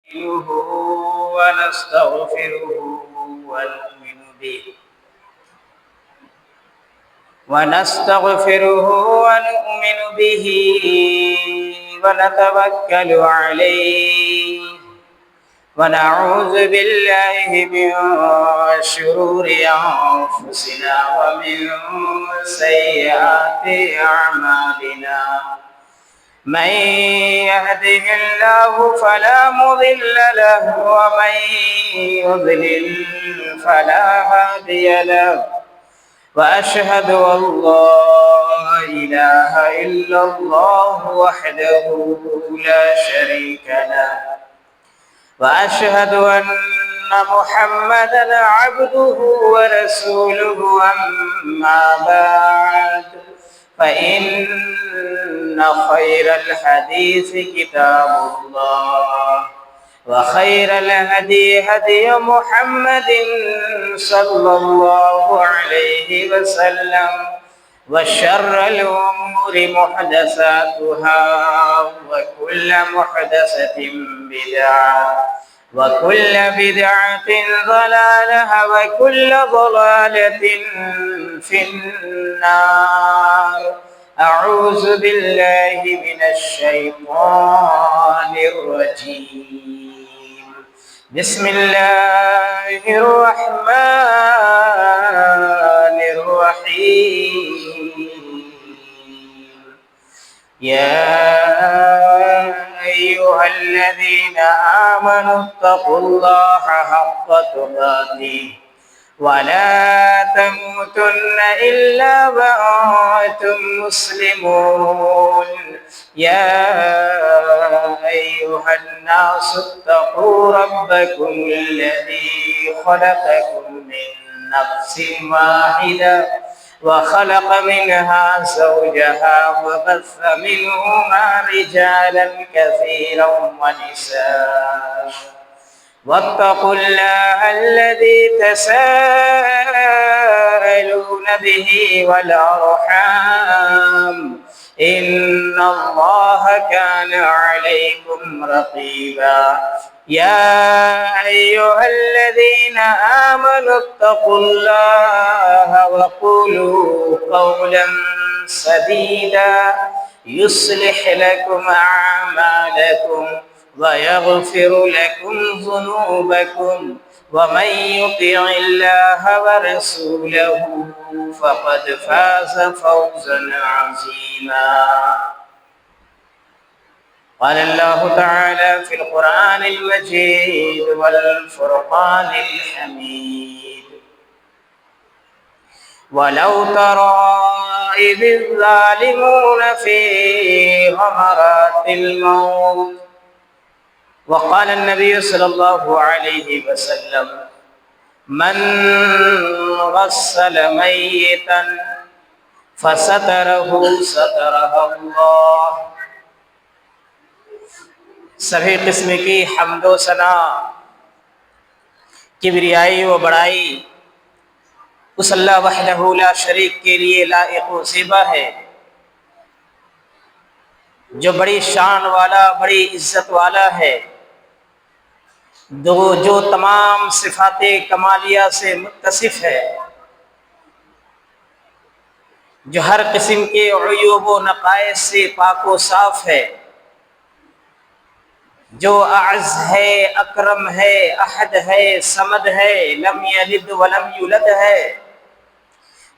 نستعينه ونستغفره ونؤمن به ونتوكل عليه ونعوذ بالله من شرور أنفسنا ومن سيئات أعمالنا من يهده الله فلا مضل له ومن يضلل فلا هادي له وأشهد أن لا إله إلا الله وحده لا شريك له وأشهد أن محمدا عبده ورسوله أما بعد فإن خير الحديث كتاب الله وخير الهدي هدي محمد صلى الله عليه وسلم وشر الأمور محدثاتها وكل محدثة بدعة وكل بدعة ضلالة وكل ضلالة في النار. أعوذ بالله من الشيطان الرجيم. بسم الله الرحمن الرحيم. يا أيها الذين آمنوا اتقوا الله حق تقاته ولا تموتن إلا وأنتم مسلمون. يا أيها الناس اتقوا ربكم الذي خلقكم من نفس واحدة وخلق منها زوجها وبث منهما رجالا كثيرا ونساء واتقوا الله الذي تساءلون به والأرحام إن الله كان عليكم رقيبا. يا أيها الذين آمنوا اتقوا الله وقولوا قولا سديدا يصلح لكم أعمالكم ويغفر لكم ذنوبكم ومن يطع الله ورسوله فقد فاز فوزا عظيما. قال الله تعالى في القرآن المجيد والفرقان الحميد: ولو ترى إذ الظالمون في غمرات الموت. وقال النبي صلى الله عليه وسلم: من غسل ميتا فستره ستره اللہ. سبھی قسم کی حمد و ثنا، کبریائی و بڑائی اس اللہ وحدہ لا شریک کے لیے لائق و زیبا ہے، جو بڑی شان والا، بڑی عزت والا ہے، جو تمام صفات کمالیہ سے متصف ہے، جو ہر قسم کے عیوب و نقائص سے پاک و صاف ہے، جو اعز ہے، اکرم ہے، احد ہے، صمد ہے، لم یلد ولم یولد ہے،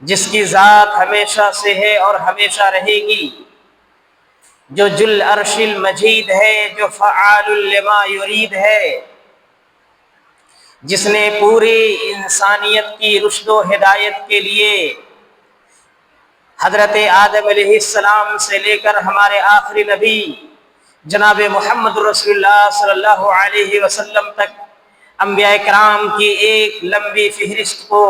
جس کی ذات ہمیشہ سے ہے اور ہمیشہ رہے گی، جو ذل عرش المجید ہے، جو فعال لما یرید ہے، جس نے پوری انسانیت کی رشد و ہدایت کے لیے حضرت آدم علیہ السلام سے لے کر ہمارے آخری نبی جناب محمد رسول اللہ صلی اللہ علیہ وسلم تک انبیاء کرام کی ایک لمبی فہرست کو،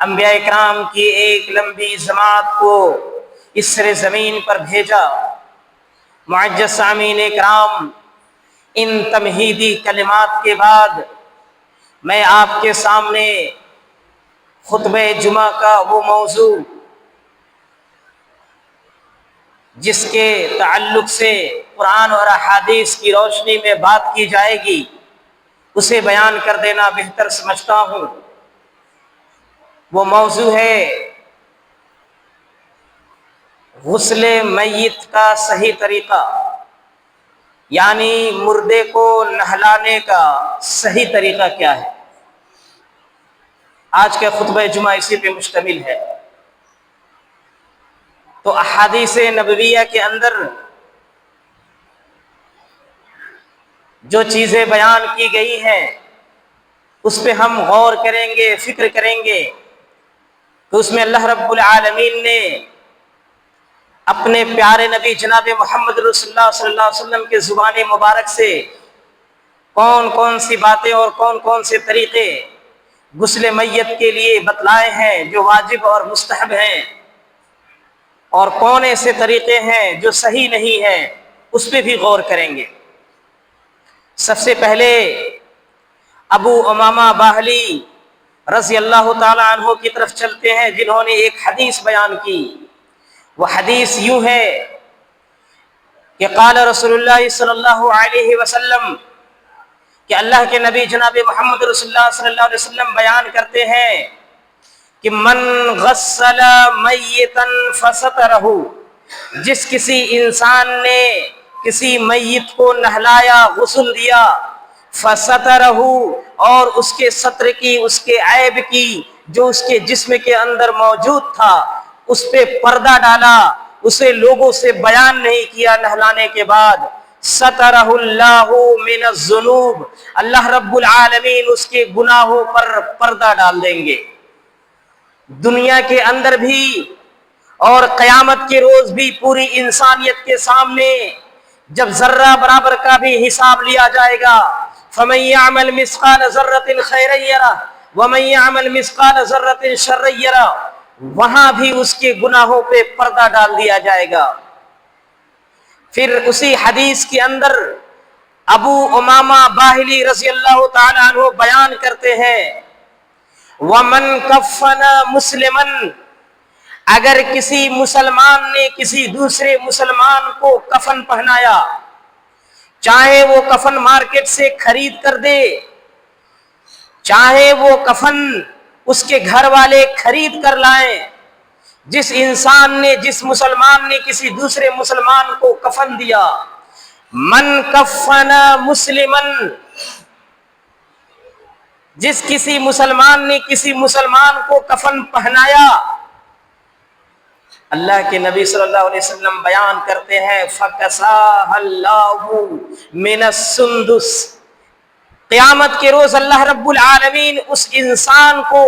انبیاء کرام کی ایک لمبی جماعت کو اس سر زمین پر بھیجا. معزز سامعین کرام، ان تمہیدی کلمات کے بعد میں آپ کے سامنے خطبہ جمعہ کا وہ موضوع جس کے تعلق سے قرآن اور احادیث کی روشنی میں بات کی جائے گی اسے بیان کر دینا بہتر سمجھتا ہوں۔ وہ موضوع ہے غسل میت کا صحیح طریقہ، یعنی مردے کو نہلانے کا صحیح طریقہ کیا ہے۔ آج کا خطبہ جمعہ اسی پہ مشتمل ہے۔ تو احادیث نبویہ کے اندر جو چیزیں بیان کی گئی ہیں اس پہ ہم غور کریں گے، فکر کریں گے کہ اس میں اللہ رب العالمین نے اپنے پیارے نبی جناب محمد رسول اللہ صلی اللہ علیہ وسلم کے زبان مبارک سے کون کون سی باتیں اور کون کون سے طریقے غسل میت کے لیے بتلائے ہیں جو واجب اور مستحب ہیں، اور کون ایسے طریقے ہیں جو صحیح نہیں ہیں، اس پہ بھی غور کریں گے۔ سب سے پہلے ابو امامہ باہلی رضی اللہ تعالی عنہ کی طرف چلتے ہیں، جنہوں نے ایک حدیث بیان کی۔ وہ حدیث یوں ہے کہ قال رسول اللہ صلی اللہ علیہ وسلم، کہ اللہ کے نبی جناب محمد رسول اللہ صلی اللہ علیہ وسلم بیان کرتے ہیں کہ من غسل میتا فسترہ، جس کسی انسان نے کسی میت کو نہلایا، غسل دیا، فسترہ، اور اس کے ستر کی، اس کے عیب کی، جو اس کے جسم کے اندر موجود تھا اس پہ پردہ ڈالا، اسے لوگوں سے بیان نہیں کیا نہلانے کے بعد، سترہ اللہ من الذنوب، اللہ رب العالمین اس کے گناہوں پر پردہ ڈال دیں گے، دنیا کے اندر بھی اور قیامت کے روز بھی۔ پوری انسانیت کے سامنے جب ذرہ برابر کا بھی حساب لیا جائے گا، فَمَن يَعْمَلْ مِثْقَالَ ذَرَّةٍ خَيْرًا يَرَهُ وَمَن يَعْمَلْ مِثْقَالَ ذَرَّةٍ شَرًّا يَرَهُ، وہاں بھی اس کے گناہوں پہ پردہ ڈال دیا جائے گا۔ پھر اسی حدیث کے اندر ابو امامہ باہلی رضی اللہ تعالی عنہ بیان کرتے ہیں، وَمَن كَفَّنَ مُسْلِمًا، اگر کسی مسلمان نے کسی دوسرے مسلمان کو کفن پہنایا، چاہے وہ کفن مارکیٹ سے خرید کر دے، چاہے وہ کفن اس کے گھر والے خرید کر لائیں، جس انسان نے، جس مسلمان نے کسی دوسرے مسلمان کو کفن دیا، من کفن مسلمن، جس کسی مسلمان نے کسی مسلمان کو کفن پہنایا، اللہ کے نبی صلی اللہ علیہ وسلم بیان کرتے ہیں فَكَسَاهَا اللَّهُ مِنَ السُّنْدُسِ، قیامت کے روز اللہ رب العالمین اس انسان کو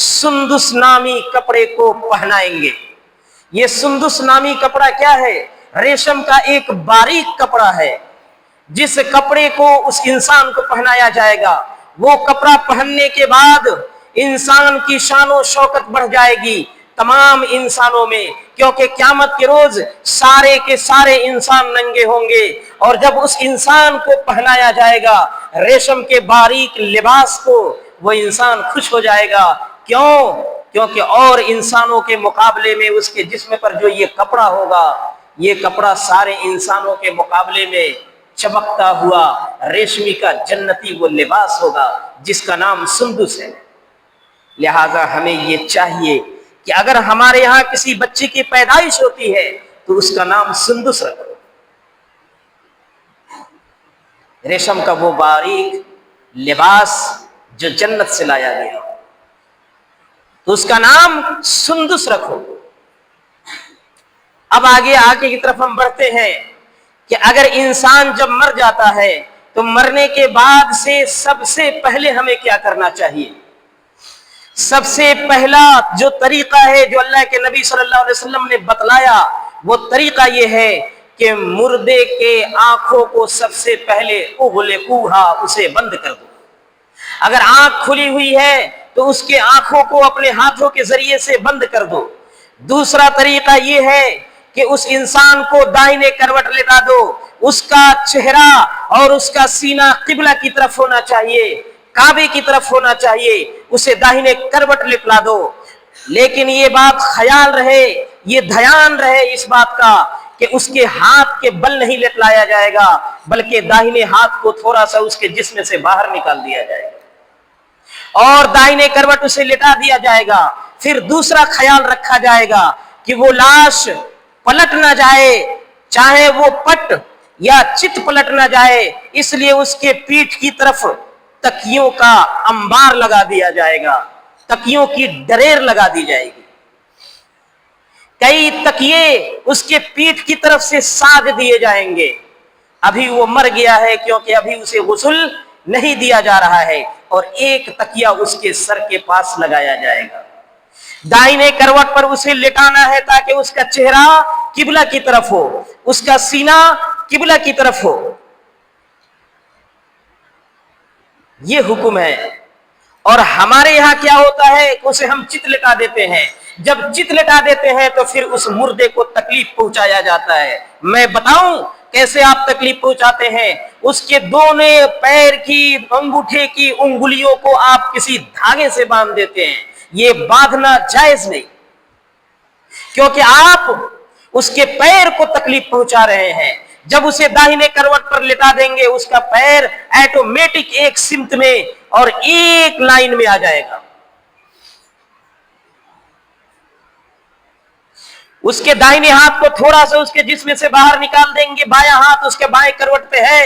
سندس نامی کپڑے کو پہنائیں گے۔ یہ سندس نامی کپڑا کیا ہے؟ ریشم کا ایک باریک کپڑا ہے، جس کپڑے کو اس انسان کو پہنایا جائے گا۔ وہ کپڑا پہننے کے بعد انسان کی شان و شوکت بڑھ جائے گی تمام انسانوں میں، کیونکہ قیامت کے روز سارے کے سارے انسان ننگے ہوں گے، اور جب اس انسان کو پہنایا جائے گا ریشم کے باریک لباس کو، وہ انسان خوش ہو جائے گا۔ کیوں؟ کیونکہ اور انسانوں کے مقابلے میں اس کے جسم پر جو یہ کپڑا ہوگا، یہ کپڑا سارے انسانوں کے مقابلے میں چمکتا ہوا ریشمی کا جنتی وہ لباس ہوگا جس کا نام سندس ہے۔ لہذا ہمیں یہ چاہیے کہ اگر ہمارے یہاں کسی بچی کی پیدائش ہوتی ہے تو اس کا نام سندس رکھو، ریشم کا وہ باریک لباس جو جنت سے لایا گیا، تو اس کا نام سندس رکھو۔ اب آگے کی طرف ہم بڑھتے ہیں کہ اگر انسان جب مر جاتا ہے تو مرنے کے بعد سے سب سے پہلے ہمیں کیا کرنا چاہیے؟ سب سے پہلا جو طریقہ ہے جو اللہ کے نبی صلی اللہ علیہ وسلم نے بتلایا، وہ طریقہ یہ ہے کہ مردے کے آنکھوں کو سب سے پہلے اغلقوہا، اسے بند کر دو۔ اگر آنکھ کھلی ہوئی ہے تو اس کے آنکھوں کو اپنے ہاتھوں کے ذریعے سے بند کر دو۔ دوسرا طریقہ یہ ہے کہ اس انسان کو دائیں کروٹ لٹا دو، اس کا چہرہ اور اس کا سینہ قبلہ کی طرف ہونا چاہیے، کعبے کی طرف ہونا چاہیے، اسے داہنے کروٹ لٹلا دو۔ لیکن یہ بات خیال رہے، یہ دھیان رہے اس بات کا کہ اس کے ہاتھ کے بل نہیں لٹلایا جائے گا بلکہ داہنے ہاتھ کو تھوڑا سا اس کے جسم سے باہر نکال دیا جائے گا اور داہنے کروٹ اسے لٹا دیا جائے گا. پھر دوسرا خیال رکھا جائے گا کہ وہ لاش پلٹ نہ جائے, چاہے وہ پٹ یا چت پلٹ نہ جائے, اس لیے اس کے پیٹھ کی طرف تکیوں کا انبار لگا دیا جائے گا, تکیوں کی ڈریر لگا دی جائے گی. کئی تکیے اس کے پیٹھ کی طرف سے ساد دیے جائیں گے. ابھی وہ مر گیا ہے کیونکہ ابھی اسے غسل نہیں دیا جا رہا ہے, اور ایک تکیہ اس کے سر کے پاس لگایا جائے گا. دائیں کروٹ پر اسے لٹانا ہے تاکہ اس کا چہرہ قبلہ کی طرف ہو, اس کا سینہ قبلہ کی طرف ہو. یہ حکم ہے. اور ہمارے یہاں کیا ہوتا ہے کہ اسے ہم چت لٹا دیتے ہیں. جب چت لٹا دیتے ہیں تو پھر اس مردے کو تکلیف پہنچایا جاتا ہے. میں بتاؤں کیسے آپ تکلیف پہنچاتے ہیں. اس کے دونوں پیر کی انگوٹھے کی انگلیوں کو آپ کسی دھاگے سے باندھ دیتے ہیں. یہ باندھنا جائز نہیں, کیونکہ آپ اس کے پیر کو تکلیف پہنچا رہے ہیں. جب اسے داہنے کروٹ پر لٹا دیں گے اس کا پیر ایٹومیٹک ایک سمت میں اور ایک لائن میں آ جائے گا. اس کے داہنے ہاتھ کو تھوڑا سا اس کے جسم سے باہر نکال دیں گے, بایاں ہاتھ اس کے بائیں کروٹ پہ ہے,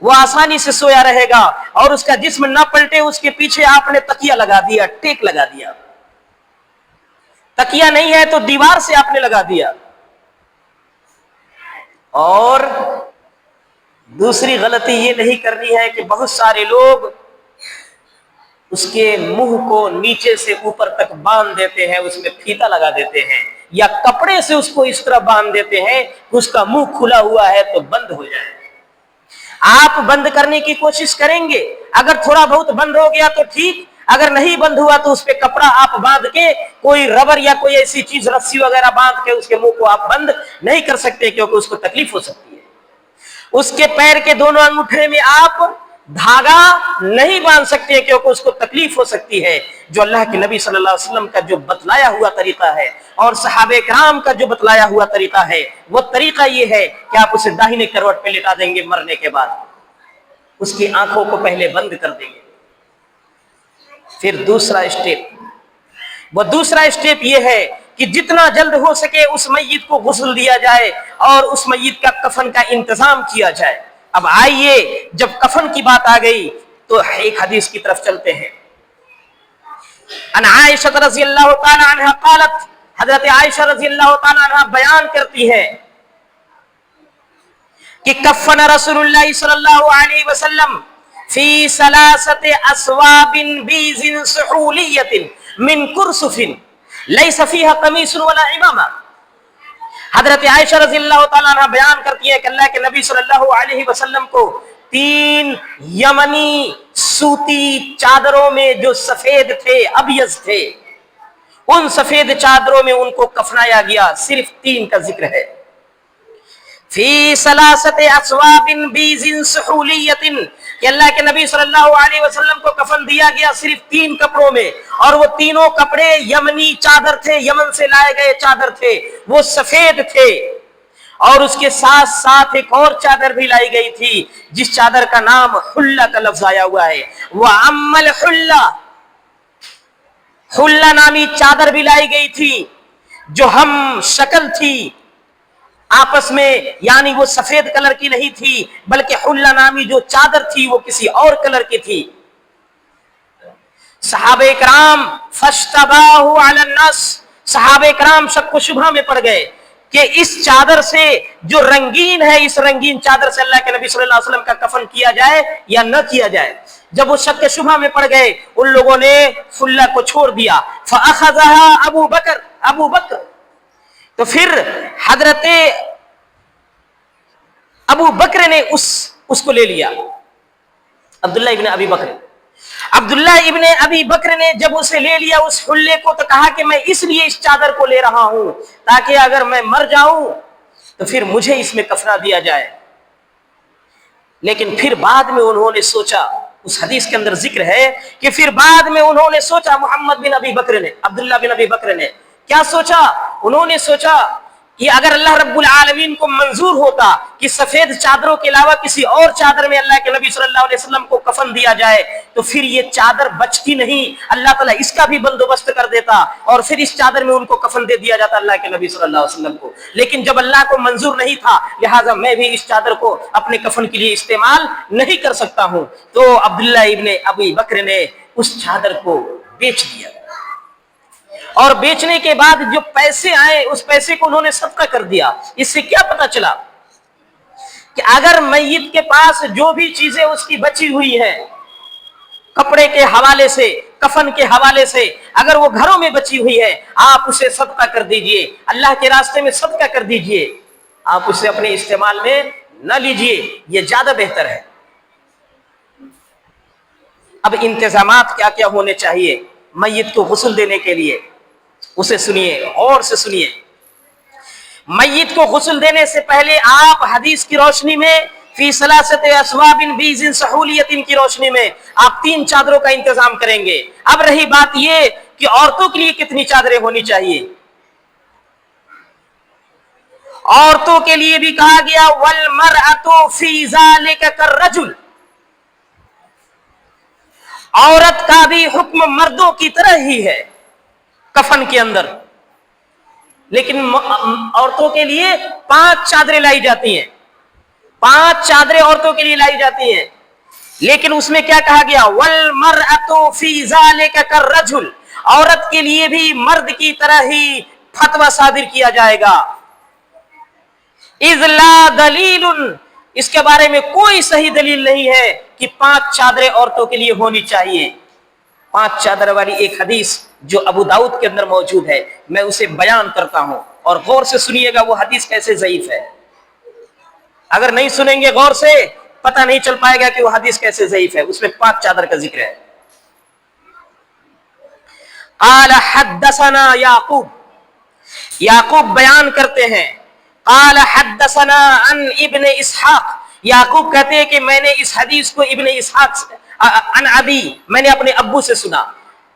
وہ آسانی سے سویا رہے گا اور اس کا جسم نہ پلٹے. اس کے پیچھے آپ نے تکیہ لگا دیا, ٹیک لگا دیا. تکیہ نہیں ہے تو دیوار سے آپ نے لگا دیا. اور دوسری غلطی یہ نہیں کرنی ہے کہ بہت سارے لوگ اس کے منہ کو نیچے سے اوپر تک باندھ دیتے ہیں, اس میں پھیتا لگا دیتے ہیں, یا کپڑے سے اس کو اس طرح باندھ دیتے ہیں کہ اس کا منہ کھلا ہوا ہے تو بند ہو جائے. آپ بند کرنے کی کوشش کریں گے, اگر تھوڑا بہت بند ہو گیا تو ٹھیک, اگر نہیں بند ہوا تو اس پہ کپڑا آپ باندھ کے, کوئی ربر یا کوئی ایسی چیز رسی وغیرہ باندھ کے اس کے منہ کو آپ بند نہیں کر سکتے کیونکہ اس کو تکلیف ہو سکتی ہے. اس کے پیر کے دونوں انگوٹھے میں آپ دھاگا نہیں باندھ سکتے کیونکہ اس کو تکلیف ہو سکتی ہے. جو اللہ کے نبی صلی اللہ علیہ وسلم کا جو بتلایا ہوا طریقہ ہے اور صحابہ کرام کا جو بتلایا ہوا طریقہ ہے, وہ طریقہ یہ ہے کہ آپ اسے داہنے کروٹ پہ لٹا دیں گے. مرنے کے بعد اس کی آنکھوں کو پہلے بند کر دیں گے. پھر دوسرا اسٹیپ یہ ہے کہ جتنا جلد ہو سکے اس میت کو غسل دیا جائے اور اس میت کا کفن کا انتظام کیا جائے. اب آئیے, جب کفن کی بات آ گئی تو ایک حدیث کی طرف چلتے ہیں. ان عائشہ رضی اللہ تعالی عنہ قالت, حضرت عائشہ رضی اللہ تعالی عنہ بیان کرتی ہے کہ کفن رسول اللہ صلی اللہ علیہ وسلم فی ثلاثت اسواب بیض سحولیۃ من کرسف لیس فیہا قمیص ولا عمامہ. حضرت عائشہ رضی اللہ تعالیٰ عنہ بیان کرتی ہے کہ اللہ کے نبی صلی اللہ علیہ وسلم کو 3 یمنی سوتی چادروں میں جو سفید تھے, ابیض تھے, ان سفید چادروں میں ان کو کفنایا گیا. صرف 3 کا ذکر ہے. فی ثلاثت اسواب بیض سحولیۃ, کہ اللہ کے نبی صلی اللہ علیہ وسلم کو کفن دیا گیا صرف 3 کپڑوں میں, اور وہ تینوں کپڑے یمنی چادر تھے, یمن سے لائے گئے چادر تھے, وہ سفید تھے. اور اس کے ساتھ ساتھ ایک اور چادر بھی لائی گئی تھی جس چادر کا نام حلہ کا لفظ آیا ہوا ہے. وَأَمَّ الْحُلَّةُ, حلہ نامی چادر بھی لائی گئی تھی جو ہم شکل تھی آپس میں, یعنی وہ سفید کلر کی نہیں تھی بلکہ حلہ نامی جو چادر تھی وہ کسی اور کلر کی تھی. صحابہ کرام فاشتباہوا علی الناس, صحابہ کرام شک و شبہ میں پڑ گئے کہ اس چادر سے جو رنگین ہے, اس رنگین چادر سے اللہ کے نبی صلی اللہ علیہ وسلم کا کفن کیا جائے یا نہ کیا جائے. جب وہ شک و شبہ میں پڑ گئے ان لوگوں نے حلہ کو چھوڑ دیا. فاخذها ابو بکر, تو پھر حضرت ابو بکر نے اس کو لے لیا. عبداللہ ابن ابی بکر نے جب اسے لے لیا اس حلے کو, تو کہا کہ میں اس لیے اس چادر کو لے رہا ہوں تاکہ اگر میں مر جاؤں تو پھر مجھے اس میں کفنا دیا جائے. لیکن پھر بعد میں انہوں نے سوچا, اس حدیث کے اندر ذکر ہے کہ پھر بعد میں انہوں نے سوچا, محمد بن ابی بکر نے, عبداللہ بن ابی بکر نے کیا سوچا, انہوں نے سوچا یہ اگر اللہ رب العالمین کو منظور ہوتا کہ سفید چادروں کے علاوہ کسی اور چادر میں اللہ کے نبی صلی اللہ علیہ وسلم کو کفن دیا جائے تو پھر یہ چادر بچتی نہیں، اللہ تعالیٰ اس کا بھی بندوبست کر دیتا اور پھر اس چادر میں ان کو کفن دے دیا جاتا اللہ کے نبی صلی اللہ علیہ وسلم کو. لیکن جب اللہ کو منظور نہیں تھا لہٰذا میں بھی اس چادر کو اپنے کفن کے لیے استعمال نہیں کر سکتا ہوں. تو عبداللہ ابن ابی بکر نے اس چادر کو بیچ دیا اور بیچنے کے بعد جو پیسے آئے اس پیسے کو انہوں نے صدقہ کر دیا. اس سے کیا پتا چلا کہ اگر میت کے پاس جو بھی چیزیں اس کی بچی ہوئی ہیں کپڑے کے حوالے سے، کفن کے حوالے سے، اگر وہ گھروں میں بچی ہوئی ہے آپ اسے صدقہ کر دیجئے، اللہ کے راستے میں صدقہ کر دیجئے، آپ اسے اپنے استعمال میں نہ لیجئے، یہ زیادہ بہتر ہے. اب انتظامات کیا کیا ہونے چاہیے میت کو غسل دینے کے لیے، اسے سنیے، غور سے سنیے. میت کو غسل دینے سے پہلے آپ حدیث کی روشنی میں فی ثلاثۃ اثواب بیض سہولیت کی روشنی میں آپ 3 چادروں کا انتظام کریں گے. اب رہی بات یہ کہ عورتوں کے لیے کتنی چادریں ہونی چاہیے. عورتوں کے لیے بھی کہا گیا والمرأۃ فی ذلک کالرجل، عورت کا بھی حکم مردوں کی طرح ہی ہے کفن کے اندر. لیکن عورتوں کے لیے 5 چادریں لائی جاتی ہیں، 5 چادریں عورتوں کے لیے لائی جاتی ہیں. لیکن اس میں کیا کہا گیا والمرأۃ فی ذلک کالرجل، عورت کے لیے بھی مرد کی طرح ہی فتویٰ صادر کیا جائے گا. اذ لا دلیل، اس کے بارے میں کوئی صحیح دلیل نہیں ہے کہ 5 چادریں عورتوں کے لیے ہونی چاہیے. 5 چادر والی ایک حدیث جو ابو داؤد کے اندر موجود ہے میں اسے بیان کرتا ہوں اور غور سے سنیے گا وہ حدیث کیسے ضعیف ہے. اگر نہیں سنیں گے غور سے پتہ نہیں چل پائے گا کہ وہ حدیث کیسے ضعیف ہے. اس میں 5 چادر کا ذکر ہے. قال حدثنا یعقوب، یعقوب بیان کرتے ہیں قال حدثنا عن ابن اسحاق، یعقوب کہتے ہیں کہ میں نے اس حدیث کو ابن اسحاق عن ابی، میں نے اپنے ابو سے سنا،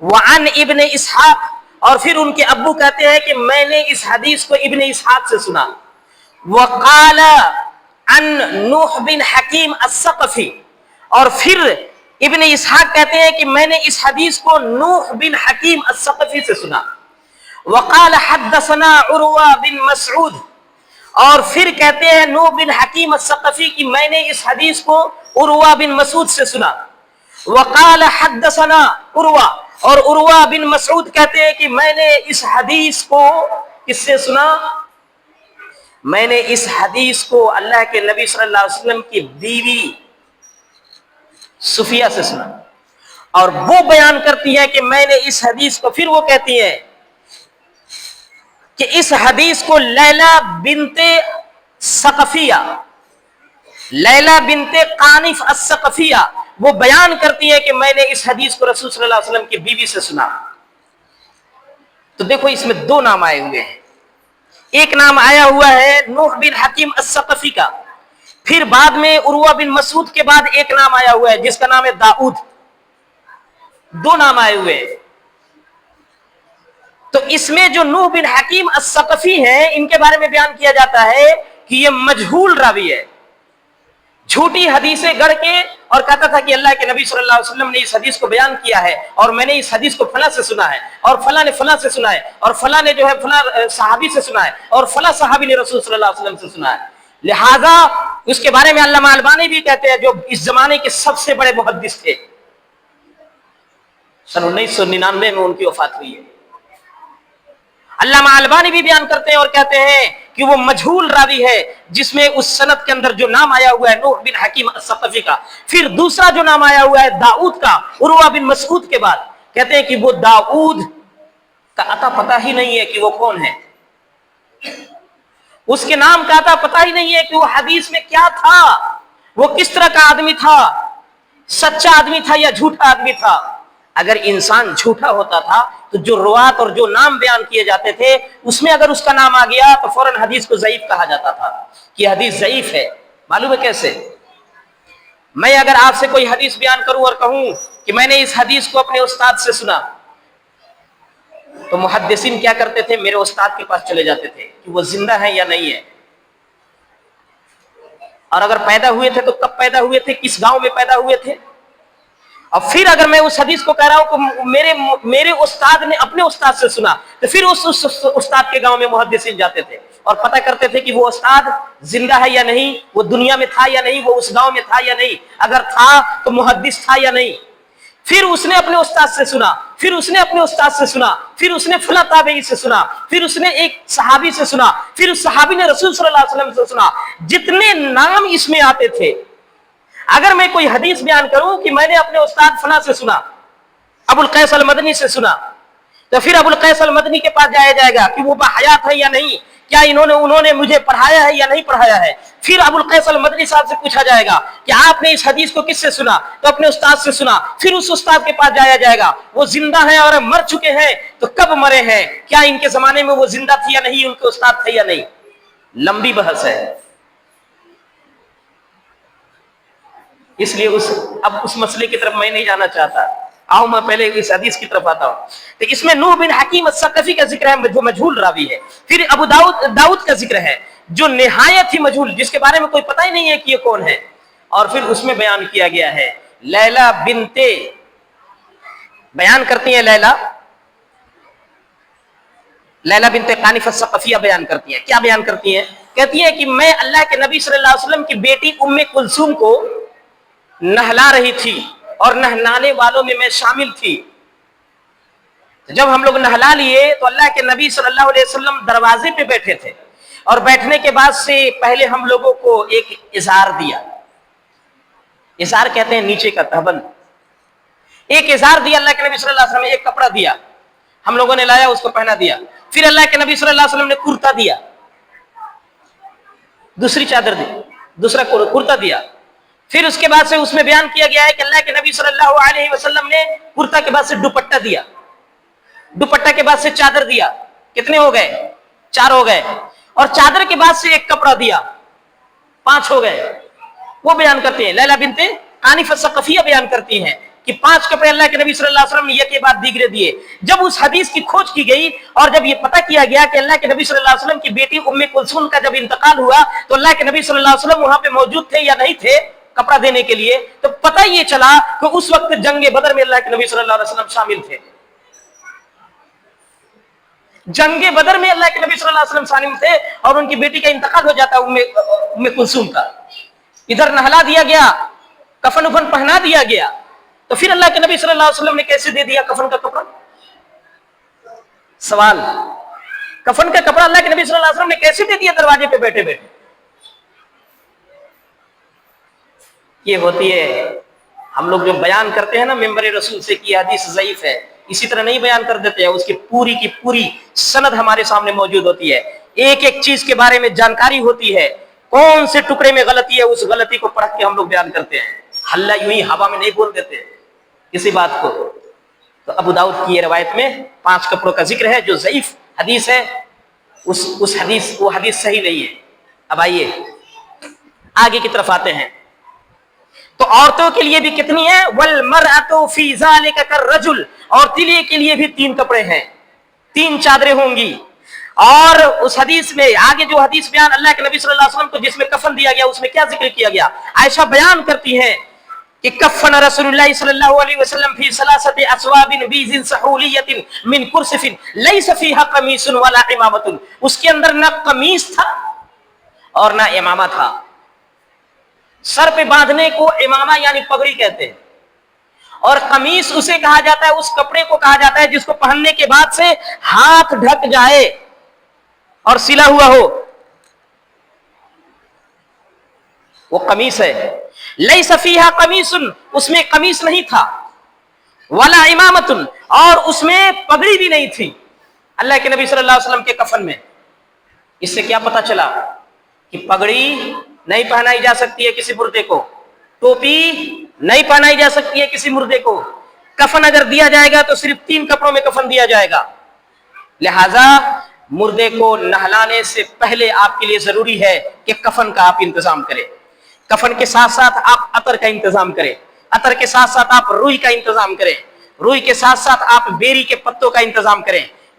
وعن ابن اسحاق، اور پھر ان کے ابو کہتے ہیں کہ میں نے اس حدیث کو ابن اسحاق سے سنا، وقال عن نوح بن حکیم الثقفی، اور پھر ابن اسحاق کہتے ہیں کہ میں نے اس حدیث کو نوح بن حکیم الثقفی سے سنا، وقال حدثنا عروہ بن مسعود، اور پھر کہتے ہیں نوح بن حکیم الثقفی کی میں نے اس حدیث کو عروہ بن مسعود سے سنا، وقال حدثنا عروہ، اور عروہ بن مسعود کہتے ہیں کہ میں نے اس حدیث کو کس سے سنا، میں نے اس حدیث کو اللہ کے نبی صلی اللہ علیہ وسلم کی بیوی صفیہ سے سنا. اور وہ بیان کرتی ہے کہ میں نے اس حدیث کو، پھر وہ کہتی ہے کہ اس حدیث کو لیلہ بنت ثقفیہ، لیلہ بنت قانف الثقفیہ وہ بیان کرتی ہے کہ میں نے اس حدیث کو رسول صلی اللہ علیہ وسلم کی بیوی سے سنا. تو دیکھو اس میں 2 نام آئے ہوئے ہیں. ایک نام آیا ہوا ہے نوح بن حکیم الثقفی کا، پھر بعد میں عروہ بن مسعود کے بعد ایک نام آیا ہوا ہے جس کا نام ہے داؤد. 2 نام آئے ہوئے ہیں. تو اس میں جو نوح بن حکیم الثقفی ہیں ان کے بارے میں بیان کیا جاتا ہے کہ یہ مجہول راوی ہے، جھوٹی حدیثیں گڑھ کے اور کہتا تھا کہ اللہ کے نبی صلی اللہ علیہ وسلم نے اس حدیث کو بیان کیا ہے اور میں نے اس حدیث کو فلاں سے سنا ہے اور فلاں نے فلاں سے سنا ہے اور فلاں نے جو ہے فلاں صحابی سے سنا ہے اور فلاں صحابی نے رسول صلی اللہ علیہ وسلم سے سنا ہے. لہذا اس کے بارے میں علامہ البانی بھی کہتے ہیں جو اس زمانے کے سب سے بڑے محدث تھے، سن 1999 میں ان کی وفات ہوئی ہے. علامہ البانی بھی بیان کرتے ہیں اور کہتے ہیں کہ وہ مجہول راوی ہے جس میں اس سند کے اندر جو نام آیا ہوا ہے نوح بن حکیم الثقفی کا، پھر دوسرا جو نام آیا ہوا ہے داؤد کا عروہ بن مسعود کے بعد، کہتے ہیں کہ وہ داؤد کا اتا پتہ ہی نہیں ہے کہ وہ کون ہے، اس کے نام کا اتا پتہ ہی نہیں ہے کہ وہ حدیث میں کیا تھا، وہ کس طرح کا آدمی تھا، سچا آدمی تھا یا جھوٹا آدمی تھا. اگر انسان جھوٹا ہوتا تھا تو جو روات اور جو نام بیان کیے جاتے تھے اس میں اگر اس کا نام آ گیا تو فوراً حدیث کو ضعیف کہا جاتا تھا کہ حدیث ضعیف ہے. معلوم ہے کیسے؟ میں اگر آپ سے کوئی حدیث بیان کروں اور کہوں کہ میں نے اس حدیث کو اپنے استاد سے سنا تو محدثین کیا کرتے تھے؟ میرے استاد کے پاس چلے جاتے تھے کہ وہ زندہ ہے یا نہیں ہے، اور اگر پیدا ہوئے تھے تو کب پیدا ہوئے تھے، کس گاؤں میں پیدا ہوئے تھے. اور پھر اگر میں اس حدیث کو کہہ رہا ہوں کہ میرے استاد نے اپنے استاد سے سنا، تو پھر اس استاد کے گاؤں میں محدثین جاتے تھے اور پتہ کرتے تھے کہ وہ استاد زندہ ہے یا نہیں، وہ دنیا میں تھا یا نہیں، وہ اس گاؤں میں تھا یا نہیں، اگر تھا تو محدث تھا یا نہیں. پھر اس نے اپنے استاد سے سنا، پھر اس نے اپنے استاد سے سنا، پھر اس نے فلاں تابعی سے سنا، پھر اس نے ایک صحابی سے سنا، پھر اس صحابی نے رسول صلی اللہ علیہ وسلم سے سنا. جتنے نام اس میں آتے تھے، اگر میں کوئی حدیث بیان کروں کہ میں نے اپنے استاد فلاں سے سنا، ابو القیس المدنی سے سنا، تو پھر ابو القیس المدنی کے پاس جایا جائے گا کہ وہ باحیات ہے یا نہیں، کیا انہوں نے مجھے پڑھایا ہے یا نہیں پڑھایا ہے. پھر ابو القیس المدنی صاحب سے پوچھا جائے گا کہ آپ نے اس حدیث کو کس سے سنا، تو اپنے استاد سے سنا. پھر اس استاد کے پاس جایا جائے گا، وہ زندہ ہیں اور مر چکے ہیں تو کب مرے ہیں، کیا ان کے زمانے میں وہ زندہ تھی یا نہیں، ان کے استاد تھے یا نہیں. لمبی بحث ہے، اس لیے اب اس مسئلے کی طرف میں نہیں جانا چاہتا. آؤ میں پہلے اس حدیث کی طرف آتا ہوں. تو اس میں نوح بن حکیم الثقفی کا ذکر ہے جو مجہول راوی ہے. پھر ابو داؤد کا ذکر ہے جو نہایت ہی مجہول، جس کے بارے میں کوئی پتہ ہی نہیں ہے کہ یہ کون ہے. اور پھر اس میں بیان کیا گیا ہے لیلہ بنت، بیان کرتی ہیں لیلہ بنت قانف الثقفیہ بیان کرتی ہیں. کیا بیان کرتی ہیں؟ کہتی ہیں کہ میں اللہ کے نبی صلی اللہ علیہ وسلم کی بیٹی ام کلثوم کو نہلا رہی تھی اور نہلانے والوں میں شامل تھی. جب ہم لوگ نہلا لیے تو اللہ کے نبی صلی اللہ علیہ وسلم دروازے پہ بیٹھے تھے، اور بیٹھنے کے بعد سے پہلے ہم لوگوں کو ایک ازار دیا. ازار کہتے ہیں نیچے کا تہبند. ایک ازار دیا اللہ کے نبی صلی اللہ علیہ وسلم نے، ایک کپڑا دیا، ہم لوگوں نے لایا اس کو پہنا دیا. پھر اللہ کے نبی صلی اللہ علیہ وسلم نے کرتا دیا، دوسری چادر دی، دوسرا کرتا دیا. پھر اس کے بعد سے اس میں بیان کیا گیا ہے کہ اللہ کے نبی صلی اللہ علیہ وسلم نے کرتا کے بعد سے دوپٹہ دیا، دوپٹہ کے بعد سے چادر دیا. کتنے ہو گئے؟ 4 ہو گئے. اور چادر کے بعد سے ایک کپڑا دیا، 5 ہو گئے. وہ بیان کرتے ہیں، لیلہ بنت قانف الثقفیہ بیان کرتی ہیں کہ 5 کپڑے اللہ کے نبی صلی اللہ علیہ وسلم نے یک کے بعد دیگرے دیے. جب اس حدیث کی کھوج کی گئی اور جب یہ پتہ کیا گیا کہ اللہ کے نبی صلی اللہ علیہ وسلم کی بیٹی ام کلثوم کا جب انتقال ہوا تو اللہ کے نبی صلی اللہ علیہ وسلم وہاں پہ موجود تھے یا نہیں تھے کپڑا دینے کے لیے، تو پتہ یہ چلا کہ اس وقت جنگ بدر میں اللہ کے نبی صلی اللہ علیہ وسلم شامل تھے. جنگ بدر میں اللہ کے نبی صلی اللہ علیہ وسلم شامل تھے اور ان کی بیٹی کا انتقال ہو جاتا ام کلثوم کا. ادھر نہلا دیا گیا، کفن افن پہنا دیا گیا، تو پھر اللہ کے نبی صلی اللہ علیہ وسلم نے کیسے دے دیا کفن کا کپڑا؟ سوال، کفن کا کپڑا اللہ کے نبی صلی اللہ علیہ وسلم نے کیسے دے دیا دروازے پہ بیٹھے بیٹھے؟ یہ ہوتی ہے ہم لوگ جو بیان کرتے ہیں نا ممبر رسول سے کہ حدیث ضعیف ہے، اسی طرح نہیں بیان کر دیتے ہیں، اس کی پوری سند ہمارے سامنے موجود ہوتی ہے. ایک ایک چیز کے بارے میں جانکاری ہوتی ہے، کون سے ٹکڑے میں غلطی ہے اس غلطی کو پڑھ کے ہم لوگ بیان کرتے ہیں. ہلہ یوں ہی ہوا میں نہیں بول دیتے کسی بات کو. تو ابو داؤد کی یہ روایت میں 5 کپڑوں کا ذکر ہے جو ضعیف حدیث ہے، وہ حدیث صحیح نہیں ہے. اب آئیے آگے کی طرف آتے ہیں. تو عورتوں کے لیے بھی کتنی ہے؟ وَالْمَرْأَةُ فِي ذَلِكَ كَالرَّجُلِ، عورتیں کے لیے بھی 3 کپڑے ہیں، 3 چادریں ہوں گی. اور اس حدیث میں آگے جو حدیث بیان اللہ کے نبی صلی اللہ علیہ وسلم کو جس میں کفن دیا گیا اس میں کیا ذکر کیا گیا؟ عائشہ بیان کرتی ہیں کہ کفن رسول اللہ صلی اللہ علیہ وسلم فی 3 اثواب بیض سحولیۃ من کرسف لیس فیہا قمیص ولا امامۃ. اس کے اندر نہ قمیص تھا اور نہ امامہ تھا. سر پہ باندھنے کو امامہ یعنی پگڑی کہتے ہیں، اور قمیص اسے کہا جاتا ہے، اس کپڑے کو کہا جاتا ہے جس کو پہننے کے بعد سے ہاتھ ڈھک جائے اور سلا ہوا ہو، وہ قمیص ہے. لیس فیہا قمیص، اس میں قمیص نہیں تھا، ولا امامۃ، اور اس میں پگڑی بھی نہیں تھی اللہ کے نبی صلی اللہ علیہ وسلم کے کفن میں. اس سے کیا پتا چلا کہ پگڑی نہیں پہنائی جا سکتی ہے کسی مردے کو، ٹوپی نہیں پہنائی جا سکتی ہے کسی مردے کو. کفن اگر دیا جائے گا تو صرف 3 کپڑوں میں کفن دیا جائے گا. لہذا مردے کو نہلانے سے پہلے آپ کے لیے ضروری ہے کہ کفن کا آپ انتظام کریں. کفن کے ساتھ ساتھ آپ عطر کا انتظام کریں، عطر کے ساتھ ساتھ آپ روئی کا انتظام کریں، روئی کے ساتھ ساتھ آپ بیری کے پتوں کا انتظام کریں.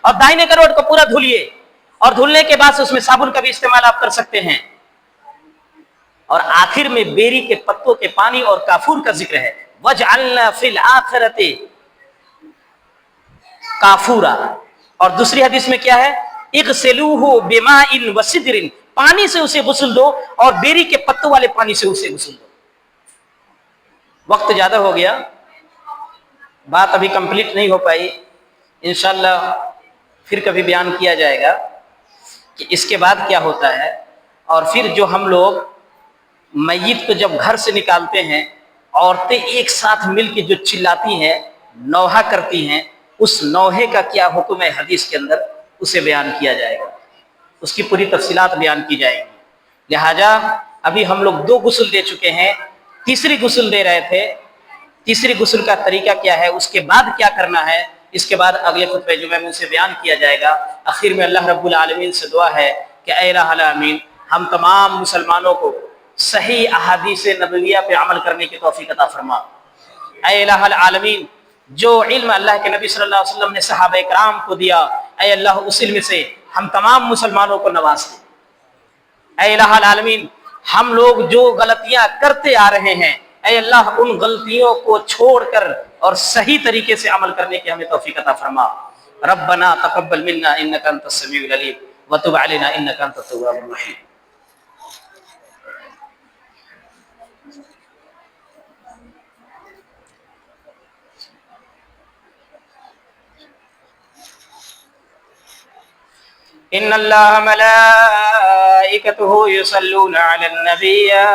اور داہنے کروٹ کو پورا دھولیے، اور دھلنے کے بعد اس میں صابن کا بھی استعمال آپ کر سکتے ہیں۔ اور آخر میں بیری کے پتوں کے پانی اور کافور کا ذکر ہے، وَجْعَلْنَا فِي الْآخِرَةِ کافورا۔ اور دوسری حدیث میں کیا ہے، اغسلوہ بماء وسدر، پانی سے اسے غسل دو اور بیری کے پتوں والے پانی سے اسے غسل دو۔ وقت زیادہ ہو گیا، بات ابھی کمپلیٹ نہیں ہو پائی، انشاءاللہ پھر کبھی بیان کیا جائے گا کہ اس کے بعد کیا ہوتا ہے۔ اور پھر جو ہم لوگ میت کو جب گھر سے نکالتے ہیں، عورتیں ایک ساتھ مل کے جو چلاتی ہیں، نوحہ کرتی ہیں، اس نوحے کا کیا حکم ہے حدیث کے اندر، اسے بیان کیا جائے گا، اس کی پوری تفصیلات بیان کی جائیں گی۔ لہٰذا ابھی ہم لوگ 2 غسل دے چکے ہیں، تیسری غسل دے رہے تھے، تیسری غسل کا طریقہ کیا ہے، اس کے بعد کیا کرنا ہے، اس کے بعد اگلے خطبہ جمعہ میں اسے بیان کیا جائے گا۔ آخر میں اللہ رب العالمین سے دعا ہے کہ اے الہ العالمین ہم تمام مسلمانوں کو صحیح احادیث نبویہ پہ عمل کرنے کی توفیق عطا فرما۔ اے الہ العالمین جو علم اللہ کے نبی صلی اللہ علیہ وسلم نے صحابہ کرام کو دیا، اے اللہ اس علم سے ہم تمام مسلمانوں کو نواز دے۔ اے الہ العالمین ہم لوگ جو غلطیاں کرتے آ رہے ہیں، اے اللہ ان غلطیوں کو چھوڑ کر اور صحیح طریقے سے عمل کرنے کی ہمیں توفیق عطا فرما۔ ربنا تقبل منا انک انت السمیع العلیم وتب علینا انک انت التواب الرحیم۔ ان اللہ ملائکتہ یصلون علی النبی یا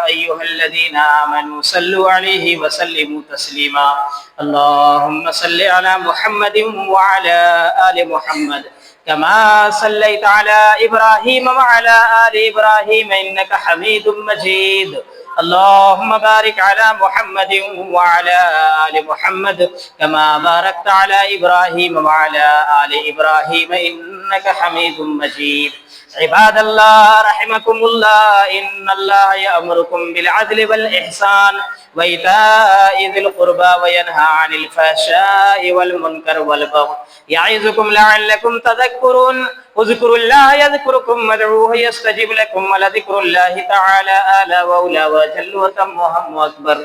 ایھا الذین آمنوا صلوا علیہ وسلموا تسلیما۔ اللہم صل علی محمد وعلی آل محمد كما صليت على إبراهيم وعلى آل إبراهيم إنك حميد مجيد۔ اللهم بارك على محمد وعلى آل محمد كما باركت على إبراهيم وعلى آل إبراهيم إنك حميد مجيد۔ عباد الله رحمكم الله، إن الله يأمركم بالعدل والإحسان وإيتاء ذي القربى وينهى عن الفحشاء والمنكر والبغي يعظكم لعلكم تذكرون۔ اذكروا الله يذكركم وادعوه يستجب لكم ولذكر الله تعالى أعلى وأولى وأجل وأتم وأهم وأكبر۔